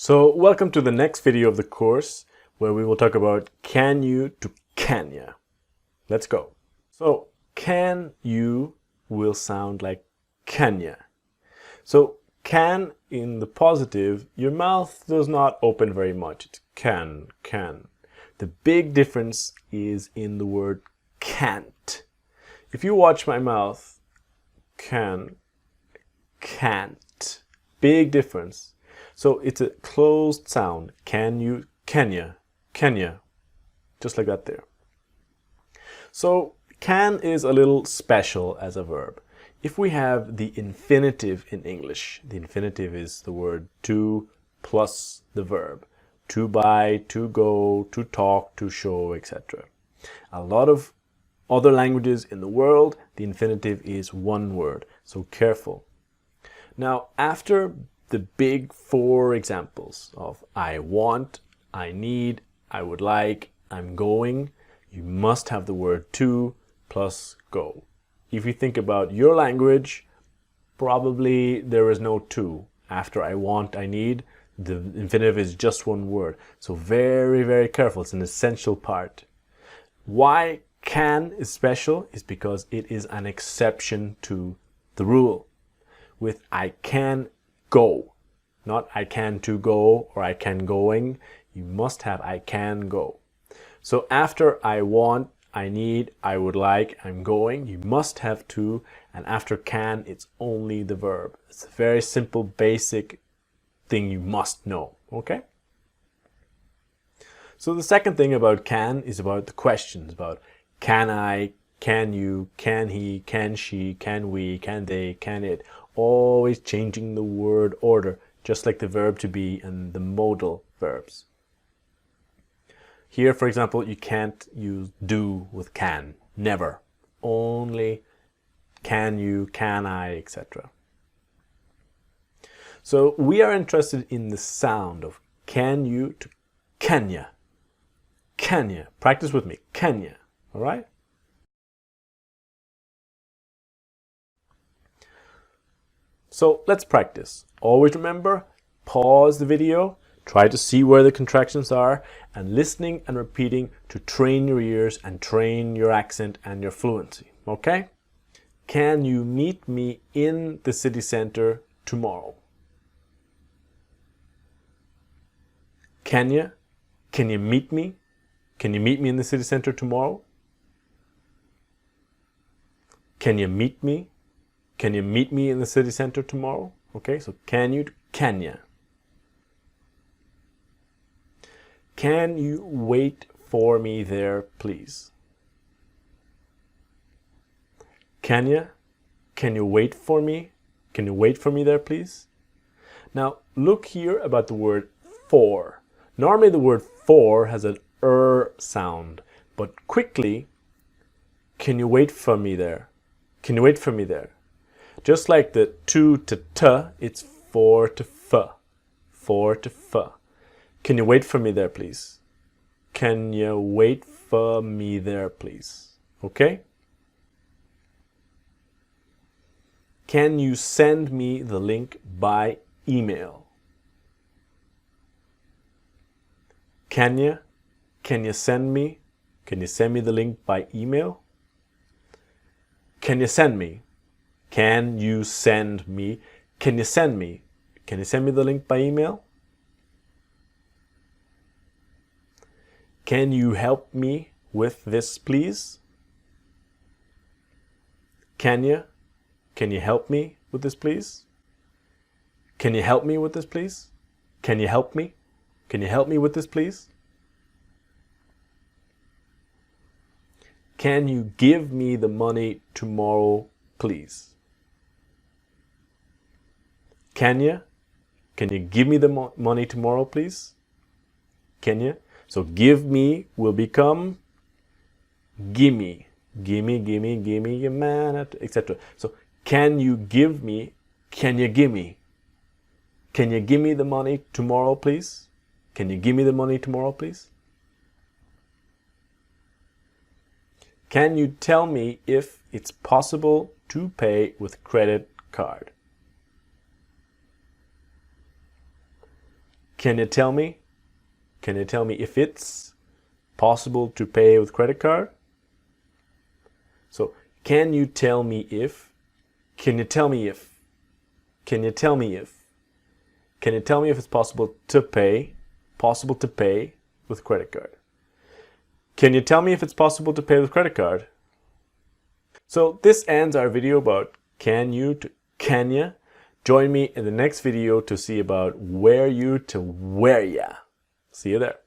So welcome to the next video of the course where we will talk about can you to can ya. Let's go. So can you will sound like can ya. So can in the positive, your mouth does not open very much. It's can. The big difference is in the word can't. If you watch my mouth, can, can't. Big difference. So it's a closed sound. Can you, can ya. Just like that there. So can is a little special as a verb. If we have the infinitive in English, the infinitive is the word to plus the verb. To buy, to go, to talk, to show, etc. A lot of other languages in the world, the infinitive is one word. So careful. Now, after the big four examples of I want, I need, I would like, I'm going, you must have the word to plus go. If you think about your language, probably there is no to. After I want, I need, the infinitive is just one word. So very, very careful. It's an essential part. Why can is special is because it is an exception to the rule. With I can go, not I can to go or I can going, you must have I can go. So after I want, I need, I would like, I'm going, you must have to, and after can, it's only the verb. It's a very simple, basic thing you must know, okay? So the second thing about can is about the questions, about can I, can you, can he, can she, can we, can they, can it. Always changing the word order, just like the verb to be and the modal verbs. Here, for example, you can't use do with can, never. Only can you, can I, etc. So we are interested in the sound of can you to can ya. Can ya. Practice with me. Can ya. All right? So let's practice. Always remember, pause the video, try to see where the contractions are, and listening and repeating to train your ears and train your accent and your fluency. Okay? Can you meet me in the city center tomorrow? Can you? Can you meet me? Can you meet me in the city center tomorrow? Can you meet me? Can you meet me in the city center tomorrow? Okay, so can you, can ya. Can you wait for me there, please? Can ya? Can you wait for me? Can you wait for me there, please? Now, look here about the word for. Normally the word for has an sound, but quickly, can you wait for me there? Can you wait for me there? Just like the to t, it's for to f. For to f. Can you wait for me there, please? Can you wait for me there, please? Okay? Can you send me the link by email? Can you? Can you send me? Can you send me the link by email? Can you send me? Can you send me? Can you send me? Can you send me the link by email? Can you help me with this, please? Can you? Can you help me with this, please? Can you help me with this, please? Can you help me? Can you help me with this, please? Can you give me the money tomorrow, please? Can you? Can you give me the money tomorrow, please? Can you? So give me will become gimme. Gimme, gimme, gimme, you man, etc. So can you give me? Can you give me? Can you give me the money tomorrow, please? Can you give me the money tomorrow, please? Can you tell me if it's possible to pay with credit card? Can you tell me? Can you tell me if it's possible to pay with credit card? So, can you tell me if? Can you tell me if? Can you tell me if? Can you tell me if it's possible to pay with credit card? Can you tell me if it's possible to pay with credit card? So this ends our video about can you to can ya. Join me in the next video to see about where you to where ya. See you there.